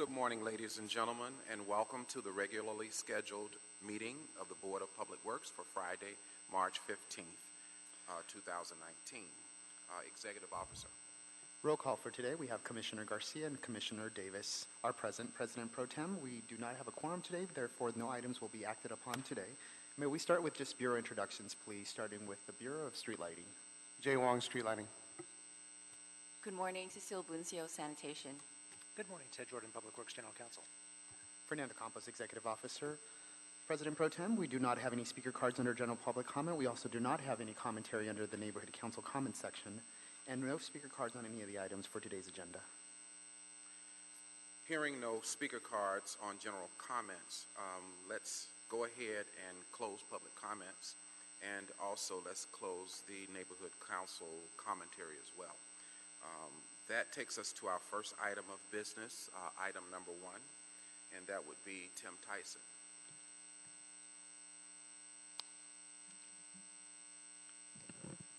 Good morning, ladies and gentlemen, and welcome to the regularly scheduled meeting of the Board of Public Works for Friday, March 15th, 2019. Executive Officer. Roll call for today. We have Commissioner Garcia and Commissioner Davis are present. President Pro Tem, we do not have a quorum today, therefore no items will be acted upon today. May we start with just Bureau introductions, please, starting with the Bureau of Street Lighting. Jay Wong, Street Lighting. Good morning, Cecile Buncio, Sanitation. Good morning, Ted Jordan, Public Works General Counsel. Fernando Campos, Executive Officer. President Pro Tem, we do not have any speaker cards under general public comment. We also do not have any commentary under the Neighborhood Council comment section, and no speaker cards on any of the items for today's agenda. Hearing no speaker cards on general comments, let's go ahead and close public comments, and also let's close the Neighborhood Council commentary as well. That takes us to our first item of business, item number 1, and that would be Tim Tyson.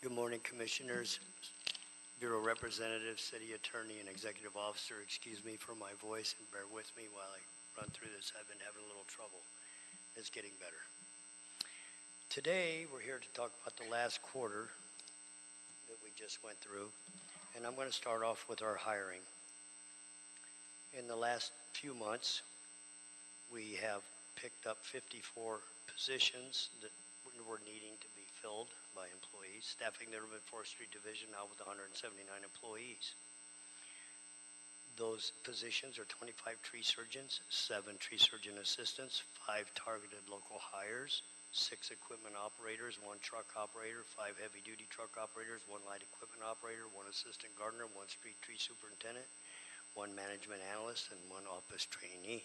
Good morning, Commissioners, Bureau Representative, City Attorney, and Executive Officer. Excuse me for my voice and bear with me while I run through this. I've been having a little trouble. It's getting better. Today, we're here to talk about the last quarter that we just went through, and I'm going to start off with our hiring. In the last few months, we have picked up 54 positions that were needing to be filled by employees, staffing the Urban Forestry Division now with 179 employees. Those positions are 25 tree surgeons, 7 tree surgeon assistants, 5 targeted local hires, 6 equipment operators, 1 truck operator, 5 heavy-duty truck operators, 1 light equipment operator, 1 assistant gardener, 1 street tree superintendent, 1 management analyst, and 1 office trainee.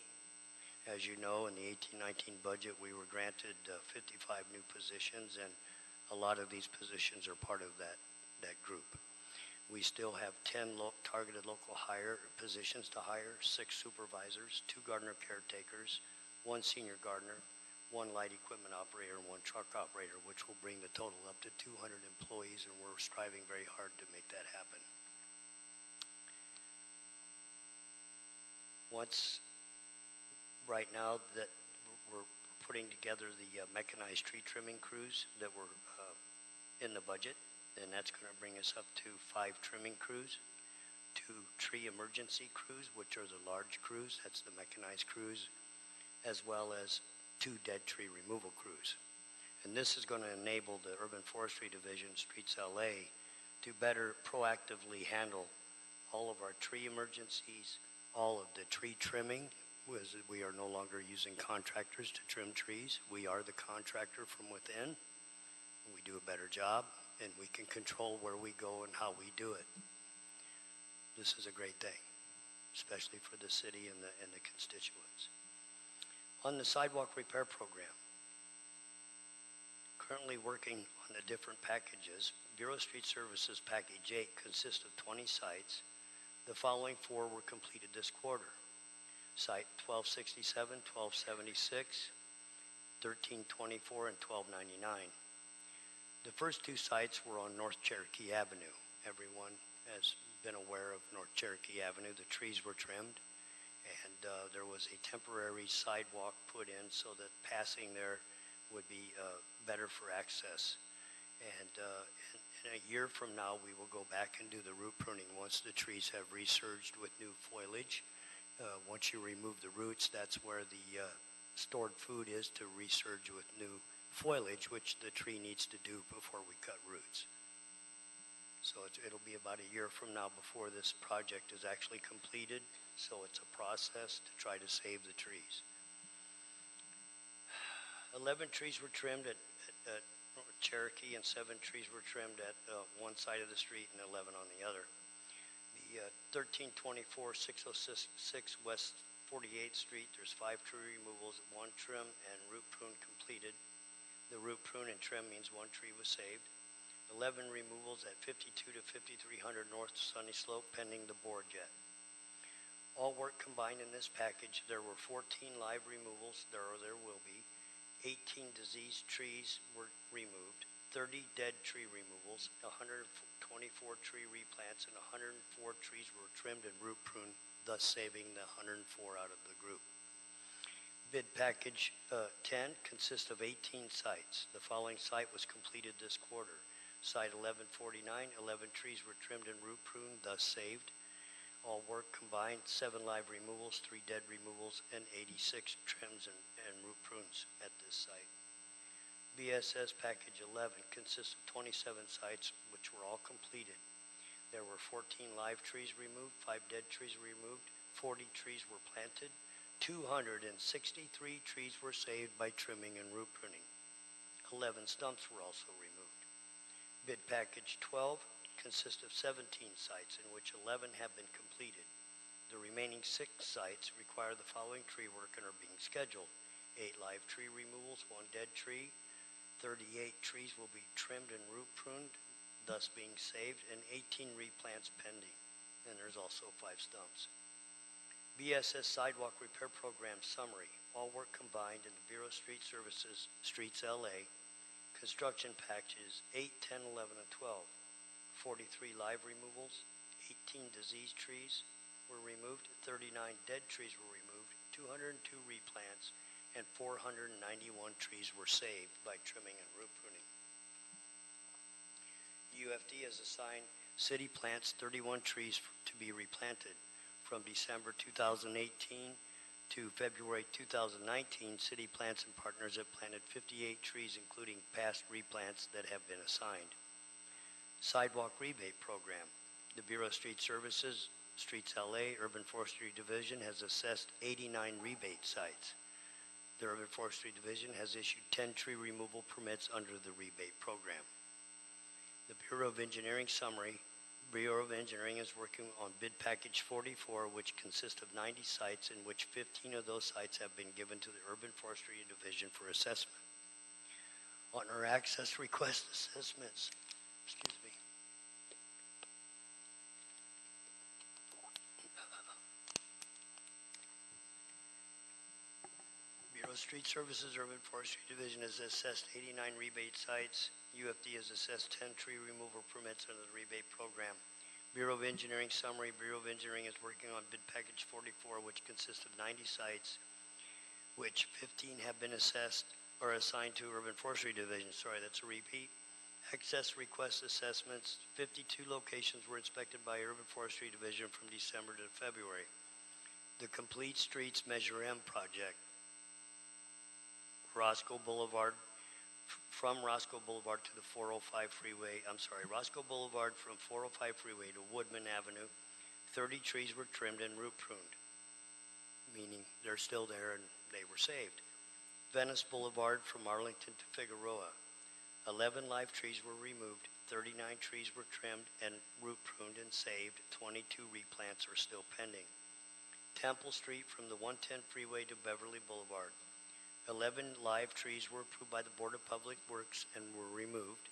As you know, in the 18-19 budget, we were granted 55 new positions, and a lot of these positions are part of that group. We still have 10 targeted local hire positions to hire, 6 supervisors, 2 gardener caretakers, 1 senior gardener, 1 light equipment operator, and 1 truck operator, which will bring the total up to 200 employees, and we're striving very hard to make that happen. Right now that we're putting together the mechanized tree trimming crews that were in the budget, and that's going to bring us up to 5 trimming crews, 2 tree emergency crews, which are the large crews, that's the mechanized crews, as well as 2 dead tree removal crews. And this is going to enable the Urban Forestry Division, Streets LA, to better proactively handle all of our tree emergencies, all of the tree trimming. We are no longer using contractors to trim trees. We are the contractor from within. We do a better job, and we can control where we go and how we do it. This is a great thing, especially for the city and the constituents. On the sidewalk repair program, currently working on the different packages. Bureau Street Services Package 8 consists of 20 sites. The following 4 were completed this quarter. Site 1267, 1276, 1324, and 1299. The first 2 sites were on North Cherokee Avenue. Everyone has been aware of North Cherokee Avenue. The trees were trimmed, and there was a temporary sidewalk put in so that passing there would be better for access. And in a year from now, we will go back and do the root pruning once the trees have resurged with new foliage. Once you remove the roots, that's where the stored food is to resurge with new foliage, which the tree needs to do before we cut roots. So it'll be about a year from now before this project is actually completed. So it's a process to try to save the trees. 11 trees were trimmed at Cherokee, and 7 trees were trimmed at one side of the street and 11 on the other. The 1324 606 West 48th Street, there's 5 tree removals, 1 trim, and root prune completed. The root prune and trim means 1 tree was saved. 11 removals at 52 to 5300 North Sunny Slope, pending the board yet. All work combined in this package, there were 14 live removals, there will be. 18 diseased trees were removed, 30 dead tree removals, 124 tree replants, and 104 trees were trimmed and root pruned thus saving the 104 out of the group. Bid package 10 consists of 18 sites. The following site was completed this quarter. Site 1149, 11 trees were trimmed and root pruned, thus saved. All work combined, 7 live removals, 3 dead removals, and 86 trims and root prunes at this site. BSS package 11 consists of 27 sites, which were all completed. There were 14 live trees removed, 5 dead trees removed, 40 trees were planted, 263 trees were saved by trimming and root pruning. 11 stumps were also removed. Bid package 12 consists of 17 sites, in which 11 have been completed. The remaining 6 sites require the following tree work and are being scheduled. 8 live tree removals, 1 dead tree, 38 trees will be trimmed and root pruned, thus being saved, and 18 replants pending. And there's also 5 stumps. BSS Sidewalk Repair Program Summary. All work combined in the Bureau of Street Services, Streets LA. Construction packages 8, 10, 11, and 12. 43 live removals, 18 diseased trees were removed, 39 dead trees were removed, 202 replants, and 491 trees were saved by trimming and root pruning. UFD has assigned city plants 31 trees to be replanted. From December 2018 to February 2019, city plants and partners have planted 58 trees, including past replants that have been assigned. Sidewalk Rebate Program. The Bureau of Street Services, Streets LA, Urban Forestry Division has assessed 89 rebate sites. The Urban Forestry Division has issued 10 tree removal permits under the rebate program. The Bureau of Engineering Summary. Bureau of Engineering is working on bid package 44, which consists of 90 sites, in which 15 of those sites have been given to the Urban Forestry Division for assessment. On our access request assessments, excuse me. Bureau of Street Services Urban Forestry Division has assessed 89 rebate sites. UFD has assessed 10 tree removal permits under the rebate program. Bureau of Engineering Summary. Bureau of Engineering is working on bid package 44, which consists of 90 sites, which 15 have been assessed or assigned to Urban Forestry Division. Sorry, that's a repeat. Access request assessments. 52 locations were inspected by Urban Forestry Division from December to February. The Complete Streets Measure M project. Roscoe Boulevard, from Roscoe Boulevard to the 405 freeway, Roscoe Boulevard from 405 freeway to Woodman Avenue, 30 trees were trimmed and root pruned, meaning they're still there and they were saved. Venice Boulevard from Arlington to Figueroa, 11 live trees were removed, 39 trees were trimmed and root pruned and saved, 22 replants are still pending. Temple Street from the 110 freeway to Beverly Boulevard, 11 live trees were approved by the Board of Public Works and were removed.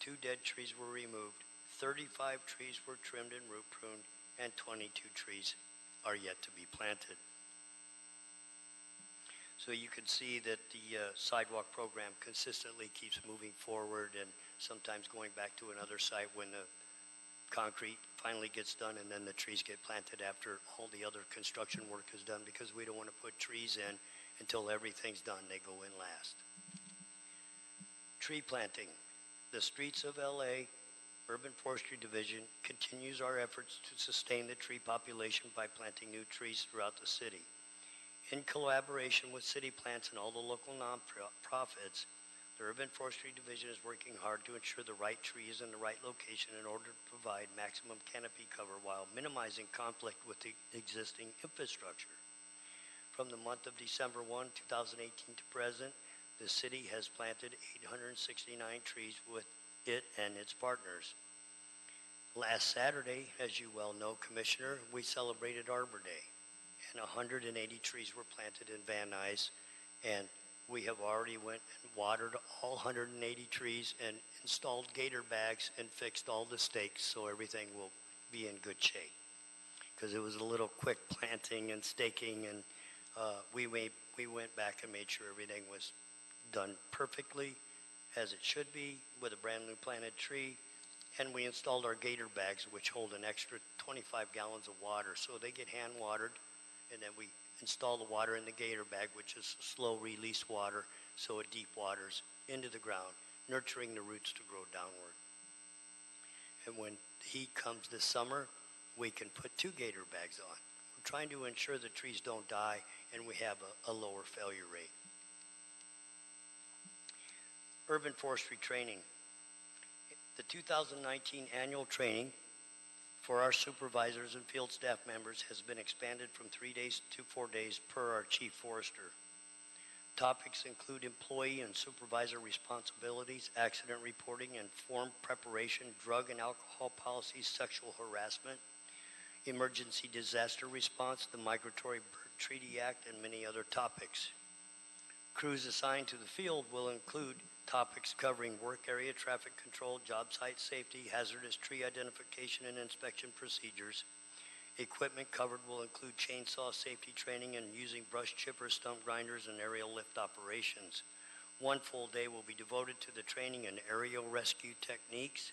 2 dead trees were removed. 35 trees were trimmed and root pruned, and 22 trees are yet to be planted. So you can see that the sidewalk program consistently keeps moving forward, and sometimes going back to another site when the concrete finally gets done and then the trees get planted after all the other construction work is done, because we don't want to put trees in until everything's done. They go in last. Tree planting. The Streets of LA Urban Forestry Division continues our efforts to sustain the tree population by planting new trees throughout the city. In collaboration with city plants and all the local nonprofits, the Urban Forestry Division is working hard to ensure the right tree is in the right location in order to provide maximum canopy cover while minimizing conflict with the existing infrastructure. From the month of December 1, 2018 to present, the city has planted 869 trees with it and its partners. Last Saturday, as you well know, Commissioner, we celebrated Arbor Day, and 180 trees were planted in Van Nuys, and we have already went and watered all 180 trees and installed gator bags and fixed all the stakes, so everything will be in good shape. Because it was a little quick planting and staking, and we went back and made sure everything was done perfectly as it should be, with a brand new planted tree, And we installed our gator bags, which hold an extra 25 gallons of water. So they get hand watered, and then we install the water in the gator bag, which is slow release water, so it deep waters into the ground, nurturing the roots to grow downward. And when the heat comes this summer, we can put 2 gator bags on. We're trying to ensure the trees don't die and we have a lower failure rate. Urban forestry training. The 2019 annual training for our supervisors and field staff members has been expanded from 3 days to 4 days per our chief forester. Topics include employee and supervisor responsibilities, accident reporting and form preparation, drug and alcohol policies, sexual harassment, emergency disaster response, the Migratory Bird Treaty Act, and many other topics. Crews assigned to the field will include topics covering work area traffic control, job site safety, hazardous tree identification and inspection procedures. Equipment covered will include chainsaw safety training and using brush chippers, stump grinders, and aerial lift operations. 1 full day will be devoted to the training in aerial rescue techniques,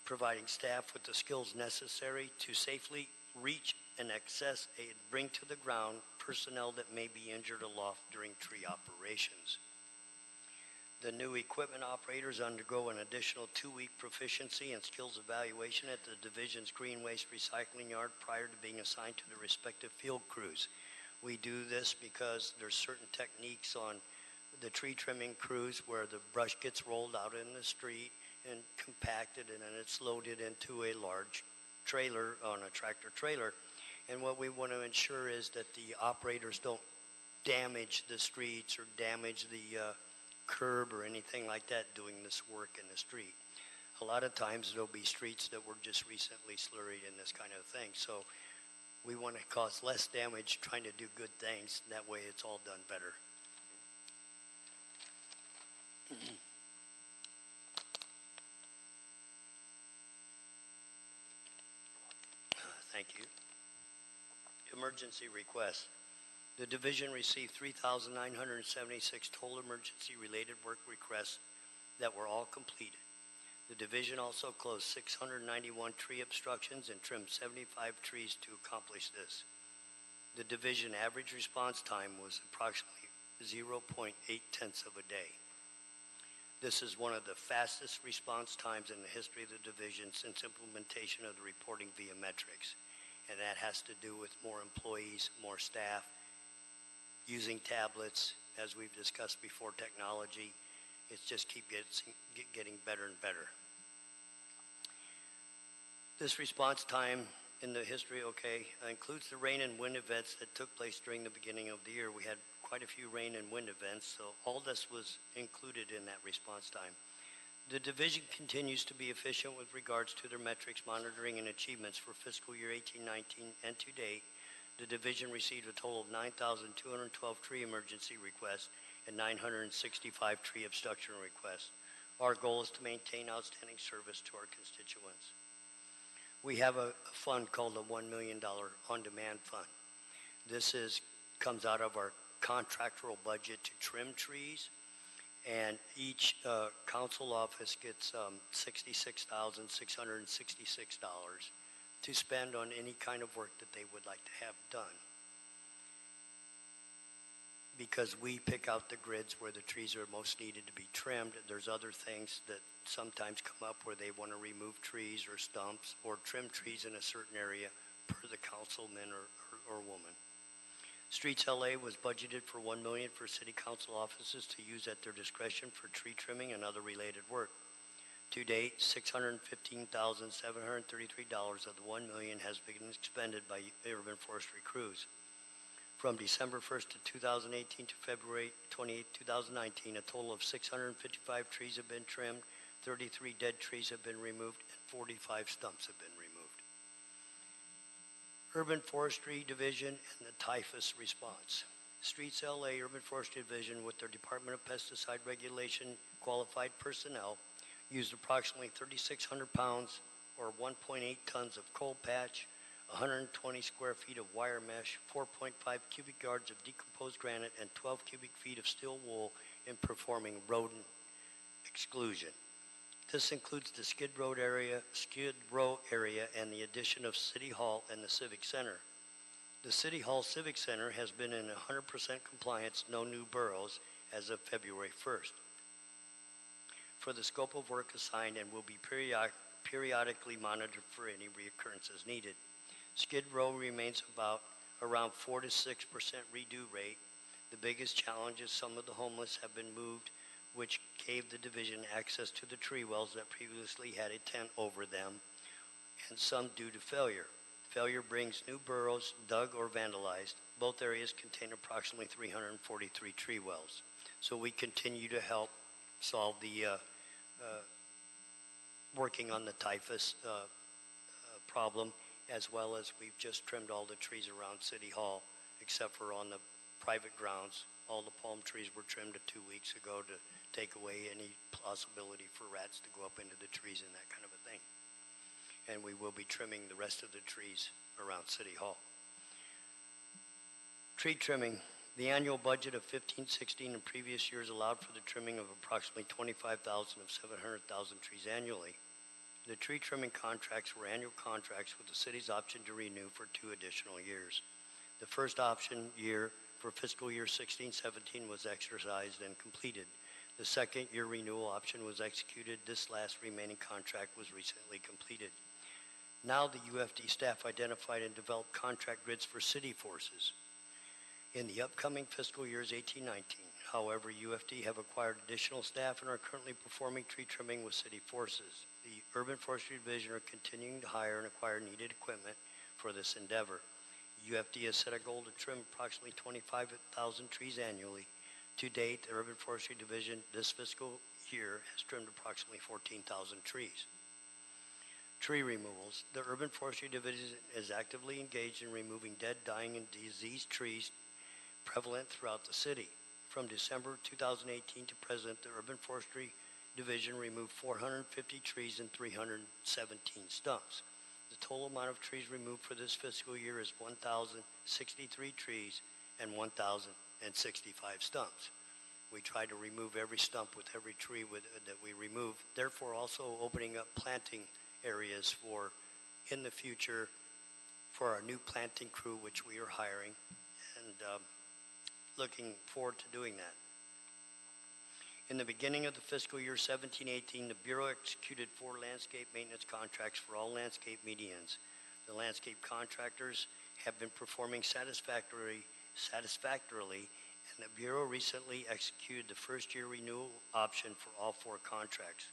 providing staff with the skills necessary to safely reach and access and bring to the ground personnel that may be injured aloft during tree operations. The new equipment operators undergo an additional 2-week proficiency and skills evaluation at the division's green waste recycling yard prior to being assigned to the respective field crews. We do this because there's certain techniques on the tree trimming crews where the brush gets rolled out in the street and compacted, and then it's loaded into a large trailer on a tractor trailer. And what we want to ensure is that the operators don't damage the streets or damage the curb or anything like that doing this work in the street. A lot of times there'll be streets that were just recently slurried and this kind of thing. So we want to cause less damage trying to do good things. That way it's all done better. Thank you. Emergency requests. The division received 3,976 total emergency-related work requests that were all completed. The division also closed 691 tree obstructions and trimmed 75 trees to accomplish this. The division average response time was approximately 0.8 tenths of a day. This is one of the fastest response times in the history of the division since implementation of the reporting via metrics. And that has to do with more employees, more staff, using tablets, as we've discussed before, technology. It's just getting better and better. This response time in the history, includes the rain and wind events that took place during the beginning of the year. We had quite a few rain and wind events, so all this was included in that response time. The division continues to be efficient with regards to their metrics, monitoring, and achievements for fiscal year 18-19, and to date, the division received a total of 9,212 tree emergency requests and 965 tree obstruction requests. Our goal is to maintain outstanding service to our constituents. We have a fund called the $1 million on-demand fund. This comes out of our contractual budget to trim trees, and each council office gets $66,666 to spend on any kind of work that they would like to have done. Because we pick out the grids where the trees are most needed to be trimmed. There's other things that sometimes come up where they want to remove trees or stumps or trim trees in a certain area per the councilman or woman. Streets LA was budgeted for $1 million for city council offices to use at their discretion for tree trimming and other related work. To date, $615,733 of the $1 million has been expended by urban forestry crews. From December 1st to 2018 to February 28, 2019, a total of 655 trees have been trimmed, 33 dead trees have been removed, and 45 stumps have been removed. Urban Forestry Division and the typhus response. Streets LA Urban Forestry Division, with their Department of Pesticide Regulation qualified personnel, used approximately 3,600 pounds or 1.8 tons of coal patch, 120 square feet of wire mesh, 4.5 cubic yards of decomposed granite, and 12 cubic feet of steel wool in performing rodent exclusion. This includes the Skid Row area, and the addition of City Hall and the Civic Center. The City Hall Civic Center has been in 100% compliance, no new boroughs, as of February 1st. For the scope of work assigned and will be periodically monitored for any reoccurrences needed. Skid Row remains around 4 to 6% redo rate. The biggest challenge is some of the homeless have been moved, which gave the division access to the tree wells that previously had a tent over them, and some due to failure. Failure brings new burrows dug or vandalized. Both areas contain approximately 343 tree wells. So we continue to help solve the working on the typhus problem, as well as we've just trimmed all the trees around City Hall, except for on the private grounds. All the palm trees were trimmed 2 weeks ago to take away any possibility for rats to go up into the trees and that kind of a thing. And we will be trimming the rest of the trees around City Hall. Tree trimming. The annual budget of 15-16 in previous years allowed for the trimming of approximately 25,000 of 700,000 trees annually. The tree trimming contracts were annual contracts with the city's option to renew for 2 additional years. The first option year for fiscal year 16-17 was exercised and completed. The second year renewal option was executed. This last remaining contract was recently completed. Now the UFD staff identified and developed contract grids for city forces in the upcoming fiscal years 18-19. However, UFD have acquired additional staff and are currently performing tree trimming with city forces. The Urban Forestry Division are continuing to hire and acquire needed equipment for this endeavor. UFD has set a goal to trim approximately 25,000 trees annually. To date, the Urban Forestry Division this fiscal year has trimmed approximately 14,000 trees. Tree removals. The Urban Forestry Division is actively engaged in removing dead, dying, and diseased trees prevalent throughout the city. From December 2018 to present, the Urban Forestry Division removed 450 trees and 317 stumps. The total amount of trees removed for this fiscal year is 1,063 trees and 1,065 stumps. We try to remove every stump with every tree that we remove, therefore also opening up planting areas for, in the future, for our new planting crew, which we are hiring, and looking forward to doing that. In the beginning of the fiscal year 17-18, the Bureau executed 4 landscape maintenance contracts for all landscape medians. The landscape contractors have been performing satisfactorily, and the Bureau recently executed the first-year renewal option for all 4 contracts.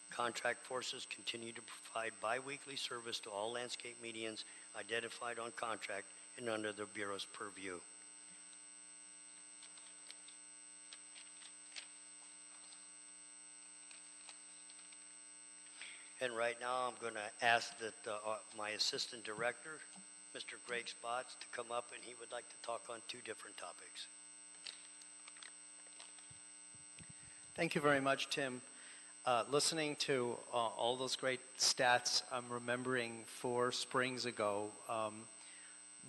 Contract forces continue to provide bi-weekly service to all landscape medians identified on contract and under the Bureau's purview. And right now, I'm going to ask that my assistant director, Mr. Greg Spots, to come up, and he would like to talk on 2 different topics. Thank you very much, Tim. Listening to all those great stats, I'm remembering 4 springs ago,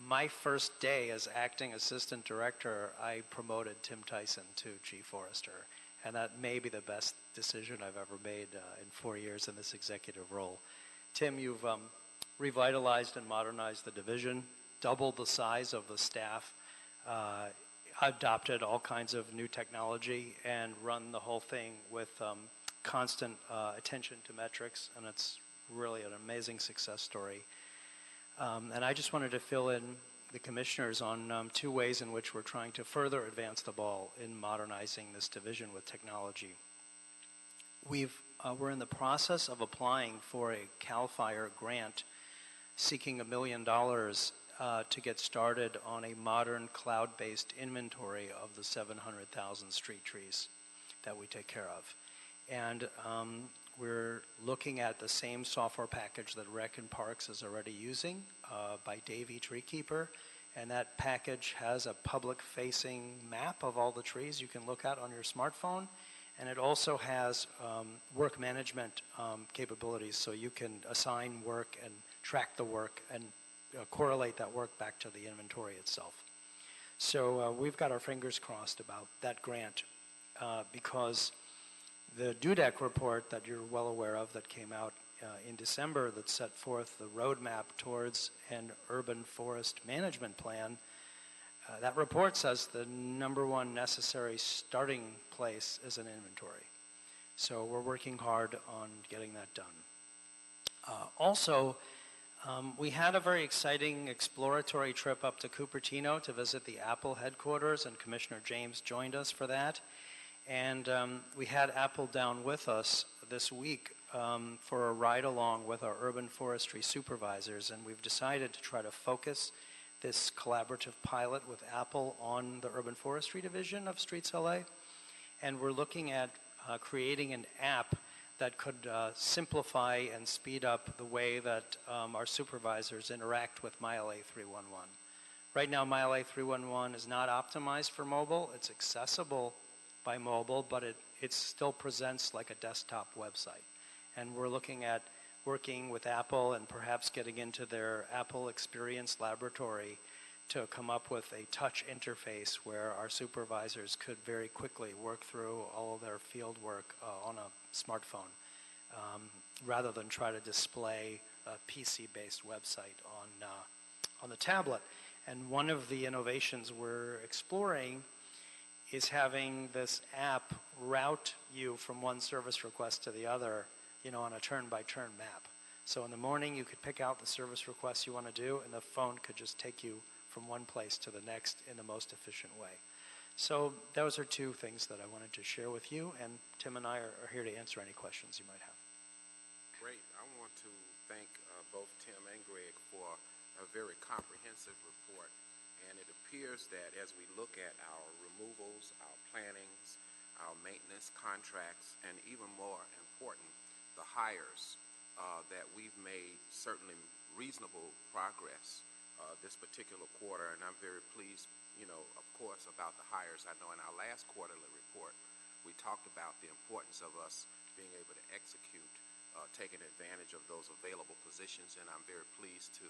my first day as acting assistant director, I promoted Tim Tyson to chief forester. And that may be the best decision I've ever made in 4 years in this executive role. Tim, you've revitalized and modernized the division, doubled the size of the staff, adopted all kinds of new technology, and run the whole thing with constant attention to metrics, and it's really an amazing success story. And I just wanted to fill in the commissioners on 2 ways in which we're trying to further advance the ball in modernizing this division with technology. We're in the process of applying for a CAL FIRE grant seeking $1 million to get started on a modern cloud-based inventory of the 700,000 street trees that we take care of. And we're looking at the same software package that Rec and Parks is already using by Davey Treekeeper. And that package has a public-facing map of all the trees you can look at on your smartphone. And it also has work management capabilities, so you can assign work and track the work and correlate that work back to the inventory itself. So we've got our fingers crossed about that grant because The DUDEC report that you're well aware of that came out in December that set forth the roadmap towards an urban forest management plan, that report says the number one necessary starting place is an inventory. So we're working hard on getting that done. Also, we had a very exciting exploratory trip up to Cupertino to visit the Apple headquarters, and Commissioner James joined us for that. And we had Apple down with us this week for a ride along with our urban forestry supervisors, and we've decided to try to focus this collaborative pilot with Apple on the urban forestry division of Streets LA. And we're looking at creating an app that could simplify and speed up the way that our supervisors interact with MyLA 311. Right now, MyLA 311 is not optimized for mobile. It's accessible by mobile, but it still presents like a desktop website. And we're looking at working with Apple and perhaps getting into their Apple Experience Laboratory to come up with a touch interface where our supervisors could very quickly work through all of their field work on a smartphone, rather than try to display a PC-based website on the tablet. And one of the innovations we're exploring is having this app route you from one service request to the other, on a turn-by-turn map. So in the morning, you could pick out the service requests you want to do, and the phone could just take you from one place to the next in the most efficient way. So those are two things that I wanted to share with you, and Tim and I are here to answer any questions you might have. Great. I want to thank both Tim and Greg for a very comprehensive report. And it appears that as we look at our removals, our plannings, our maintenance contracts, and even more important, the hires, that we've made certainly reasonable progress this particular quarter. And I'm very pleased, of course, about the hires. I know in our last quarterly report, we talked about the importance of us being able to execute, taking advantage of those available positions. And I'm very pleased to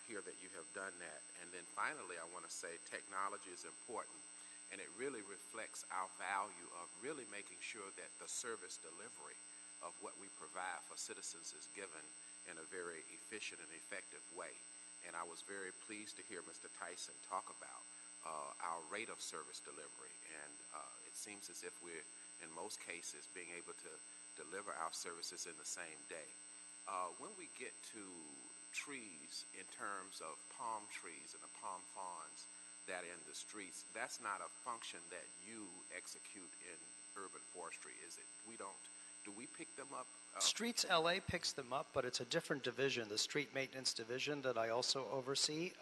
hear that you have done that. And then finally, I want to say technology is important, and it really reflects our value of really making sure that the service delivery of what we provide for citizens is given in a very efficient and effective way. And I was very pleased to hear Mr. Tyson talk about our rate of service delivery. And it seems as if we're, in most cases, being able to deliver our services in the same day. When we get to trees in terms of palm trees and the palm fronds that are in the streets, that's not a function that you execute in urban forestry, is it? Do we pick them up? Streets LA picks them up, but it's a different division, the street maintenance division that I also oversee.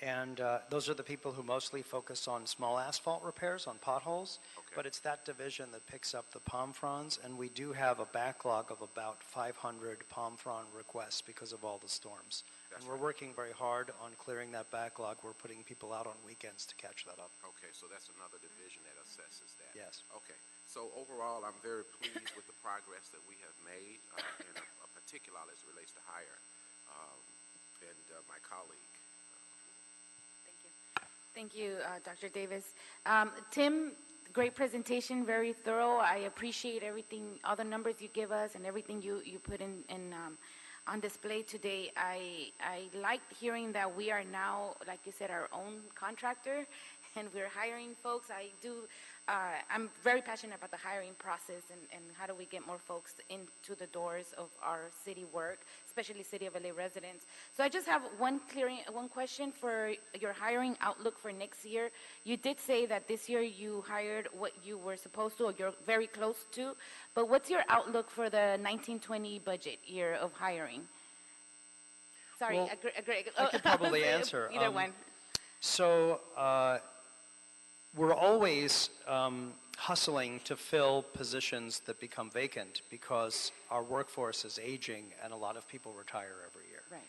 And those are the people who mostly focus on small asphalt repairs, on potholes. Okay. But it's that division that picks up the palm fronds, and we do have a backlog of about 500 palm frond requests because of all the storms. That's and we're right. working very hard on clearing that backlog. We're putting people out on weekends to catch that up. Okay, so that's another division that assesses that. Yes. Okay, so overall, I'm very pleased with the progress that we have made, in particular as it relates to hire, and my colleague. Thank you, Dr. Davis. Tim, great presentation, very thorough. I appreciate everything, all the numbers you give us and everything you put in on display today. I liked hearing that we are now, like you said, our own contractor, and we're hiring folks. I'm very passionate about the hiring process and how do we get more folks into the doors of our city work, especially City of LA residents. So I just have one question for your hiring outlook for next year. You did say that this year you hired what you were supposed to, or you're very close to, but what's your outlook for the 1920 budget year of hiring? Sorry, Well, Greg. I could probably answer. Either one. So we're always hustling to fill positions that become vacant because our workforce is aging and a lot of people retire every year. Right.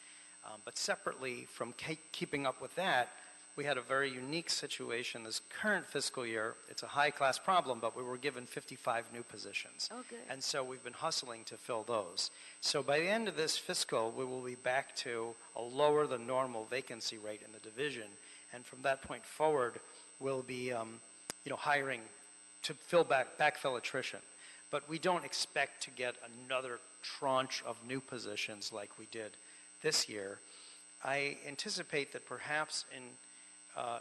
But separately from keeping up with that, we had a very unique situation this current fiscal year. It's a high-class problem, but we were given 55 new positions. Oh, good. And so we've been hustling to fill those. So by the end of this fiscal, we will be back to a lower than normal vacancy rate in the division. And from that point forward, we'll be hiring to backfill attrition. but we don't expect to get another tranche of new positions like we did this year. I anticipate that perhaps in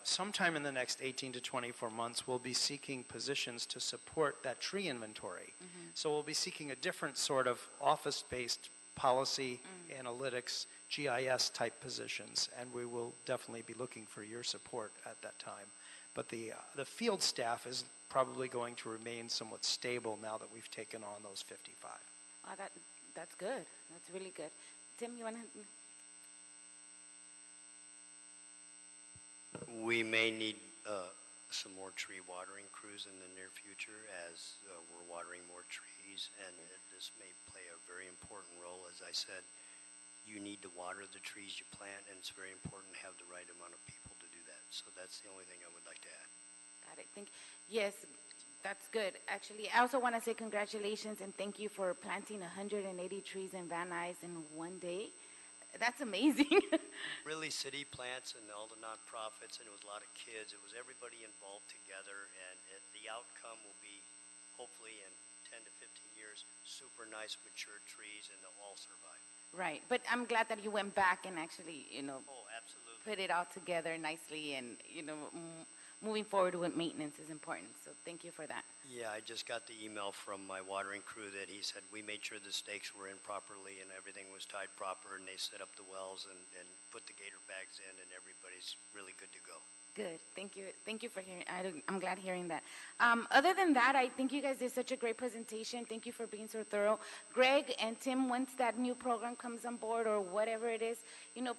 sometime in the next 18 to 24 months, we'll be seeking positions to support that tree inventory. So we'll be seeking a different sort of office-based policy, analytics, GIS type positions, and we will definitely be looking for your support at that time. But the field staff is probably going to remain somewhat stable now that we've taken on those 55. That's good. That's really good. Tim, you want to? We may need some more tree watering crews in the near future as we're watering more trees, and this may play a very important role. As I said, you need to water the trees you plant, and it's very important to have the right amount of people to do that. So that's the only thing I would like to add. Got it. Yes, that's good. Actually, I also want to say congratulations and thank you for planting 180 trees in Van Nuys in one day. That's amazing. Really, city plants and all the nonprofits, and it was a lot of kids. It was everybody involved together, and the outcome will be, hopefully in 10 to 15 years, super nice, mature trees, and they'll all survive. Right. But I'm glad that you went back and actually, Oh, absolutely. put it all together nicely, and, moving forward with maintenance is important. So thank you for that. Yeah, I just got the email from my watering crew that he said we made sure the stakes were in properly and everything was tied proper, and they set up the wells and put the gator bags in, and everybody's really good to go. Good. Thank you. Thank you for hearing. I'm glad hearing that. Other than that, I think you guys did such a great presentation. Thank you for being so thorough. Greg and Tim, once that new program comes on board or whatever it is,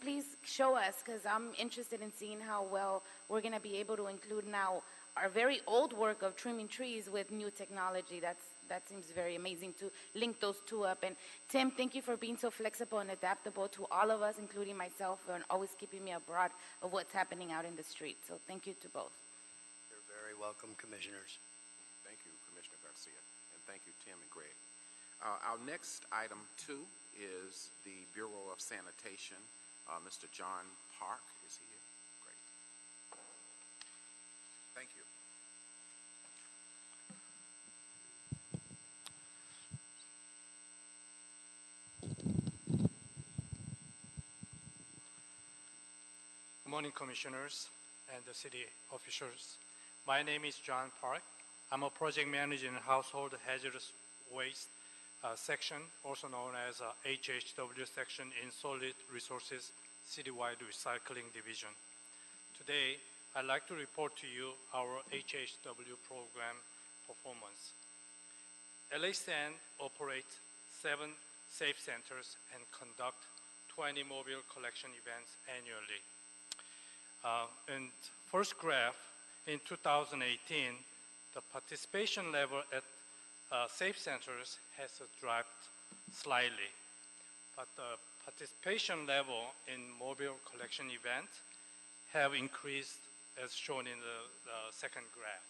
please show us, because I'm interested in seeing how well we're going to be able to include now our very old work of trimming trees with new technology. That seems very amazing to link those two up. And Tim, thank you for being so flexible and adaptable to all of us, including myself, and always keeping me abroad of what's happening out in the street. So thank you to both. You're very welcome, commissioners. Thank you, Commissioner Garcia, and thank you, Tim and Greg. Our next item, 2, is the Bureau of Sanitation. Mr. John Park, is he here? Great. Thank you. Good morning, commissioners and the city officials. My name is John Park. I'm a project manager in Household Hazardous Waste section, also known as HHW section in Solid Resources Citywide Recycling Division. Today, I'd like to report to you our HHW program performance. LASN operates 7 safe centers and conduct 20 mobile collection events annually. In first graph, in 2018, the participation level at safe centers has dropped slightly, but the participation level in mobile collection events have increased as shown in the second graph.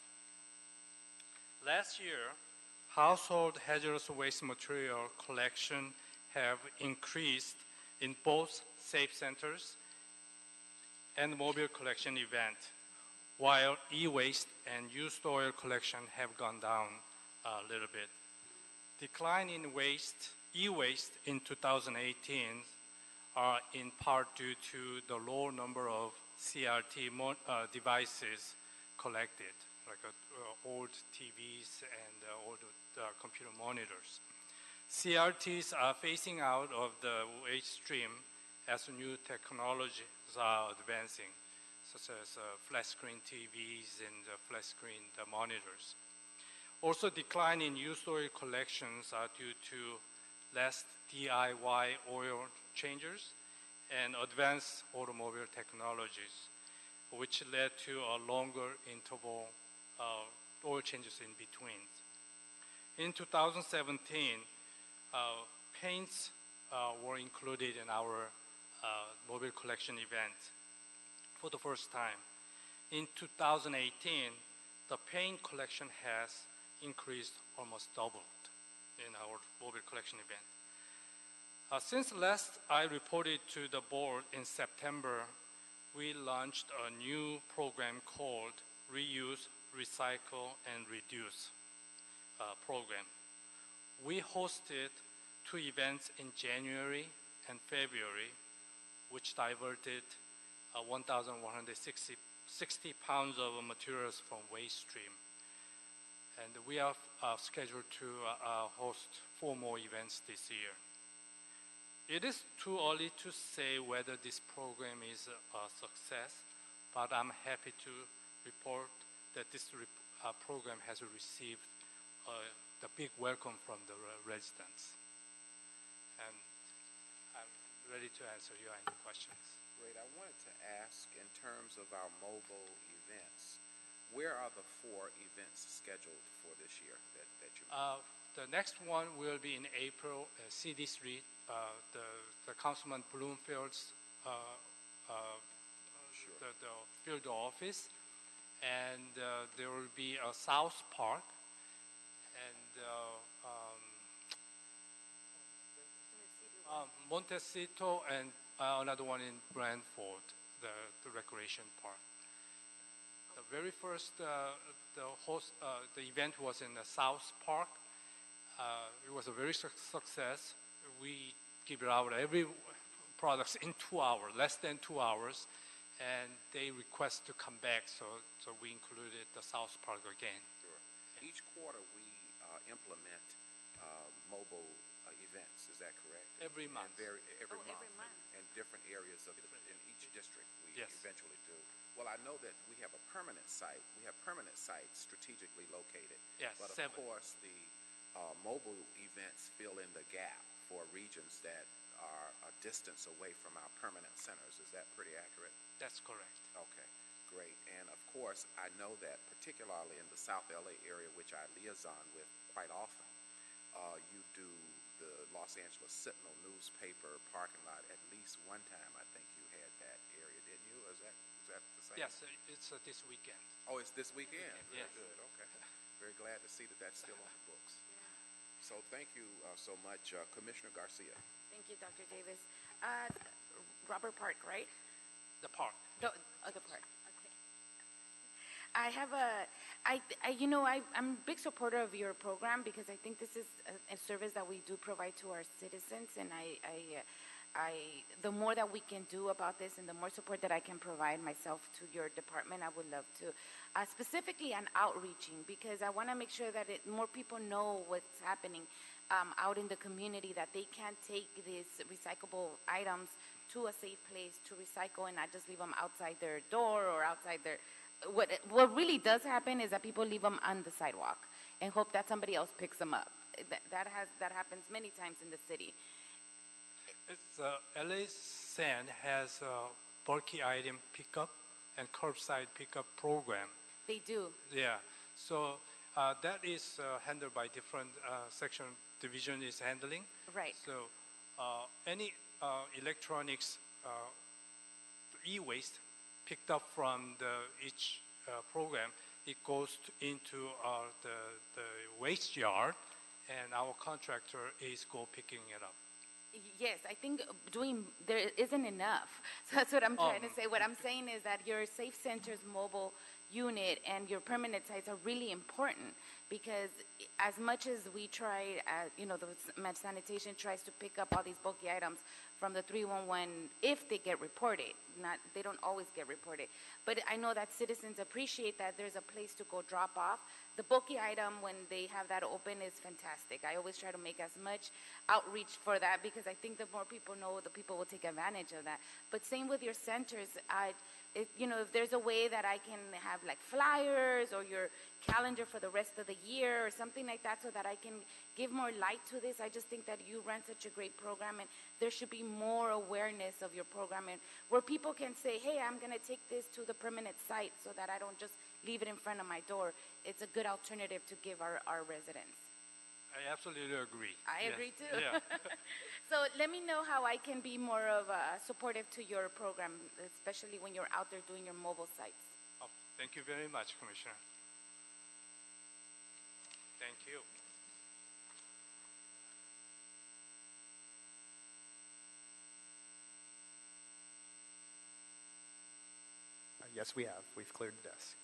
Last year, household hazardous waste material collection have increased in both safe centers and mobile collection event, while e-waste and used oil collection have gone down a little bit. Decline in e-waste in 2018 are in part due to the low number of CRT devices collected, like old TVs and old computer monitors. CRTs are phasing out of the waste stream as new technologies are advancing, such as flat screen TVs and flat screen monitors. Also, decline in used oil collections are due to less DIY oil changers and advanced automobile technologies, which led to a longer interval oil changes in between. In 2017, paints were included in our mobile collection event for the first time. In 2018, the paint collection has increased, almost doubled in our mobile collection event. Since last I reported to the board in September, we launched a new program called Reuse, Recycle, and Reduce program. we hosted 2 events in January and February, which diverted 1,160 pounds of materials from waste stream. And we are scheduled to host 4 more events this year. It is too early to say whether this program is a success, but I'm happy to report that this program has received the big welcome from the residents. And I'm ready to answer you any questions. Great. I wanted to ask, in terms of our mobile events, where are the 4 events scheduled for this year that you mentioned? The next one will be in April, CD Street, the Councilman Bloomfield's the field office, and there will be a South Park, and Montecito, and another one in Brantford, the recreation park. The very first the event was in the South Park. It was a very success. We give it out every products in 2 hours, less than 2 hours, and they request to come back, so we included the South Park again. Sure. Each quarter we implement mobile events. Is that correct? Every month. Every month. Every month. In different areas of in each district we Yes. eventually do. Well, I know that we have a permanent site. We have permanent sites strategically located. Yes, But of 7. course, the mobile events fill in the gap for regions that are a distance away from our permanent centers. Is that pretty accurate? That's correct. Okay, great. And of course, I know that particularly in the South LA area, which I liaison with quite often, you do the Los Angeles Sentinel newspaper parking lot. At least one time, I think you had that area, didn't you? Is that the same? Yes, it's this weekend. Oh, it's this weekend? Very Yes. good, okay. Very glad to see that that's still on the books. So thank you so much, Commissioner Garcia. Thank you, Dr. Davis. Robert Park, right? The park. No, other part. Okay. I have I'm a big supporter of your program because I think this is a service that we do provide to our citizens, and the more that we can do about this and the more support that I can provide myself to your department, I would love to. Specifically on outreaching, because I want to make sure that more people know what's happening out in the community, that they can take these recyclable items to a safe place to recycle and not just leave them outside their door or outside their... What really does happen is that people leave them on the sidewalk and hope that somebody else picks them up. That happens many times in the city. It's LA Sand has a bulky item pickup and curbside pickup program. They do. Yeah, so that is handled by different section division is handling. Right. So any electronics e-waste picked up from each program, it goes into the waste yard, and our contractor is picking it up. Yes, I think there isn't enough. So that's what I'm trying to say. What I'm saying is that your Safe Centers mobile unit and your permanent sites are really important, because as much as we try, the Med Sanitation tries to pick up all these bulky items from the 311 if they get reported. They don't always get reported. But I know that citizens appreciate that there's a place to go drop off. The bulky item, when they have that open, is fantastic. I always try to make as much outreach for that, because I think the more people know, the people will take advantage of that. But same with your centers. If there's a way that I can have like flyers or your calendar for the rest of the year or something like that, so that I can give more light to this. I just think that you run such a great program, and there should be more awareness of your program, and where people can say, hey, I'm going to take this to the permanent site so that I don't just leave it in front of my door. It's a good alternative to give our residents. I absolutely agree. I Yes. agree too. Yeah. So let me know how I can be more of supportive to your program, especially when you're out there doing your mobile sites. Oh, thank you very much, Commissioner. Thank you. Yes, we have. We've cleared the desk.